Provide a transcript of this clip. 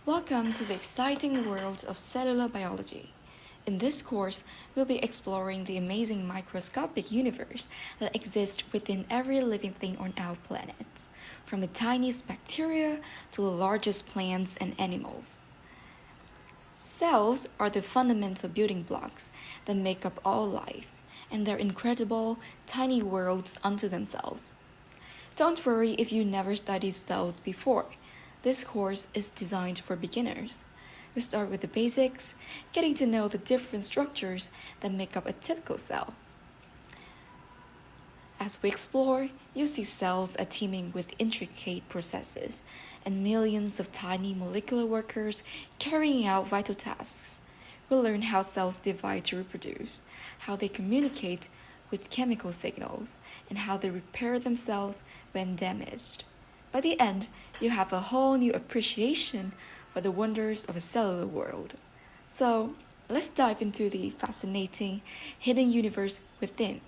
Welcome to the exciting world of cellular biology. In this course, we'll be exploring the amazing microscopic universe that exists within every living thing on our planet, from the tiniest bacteria to the largest plants and animals. Cells are the fundamental building blocks that make up all life, and they're incredible, tiny worlds unto themselves. Don't worry if you never studied cells before. This course is designed for beginners. We start with the basics, getting to know the different structures that make up a typical cell. As we explore, you see cells are teeming with intricate processes and millions of tiny molecular workers carrying out vital tasks. We'll learn how cells divide to reproduce, how they communicate with chemical signals, and how they repair themselves when damaged. By the end, you have a whole new appreciation for the wonders of a cellular world. So, let's dive into the fascinating hidden universe within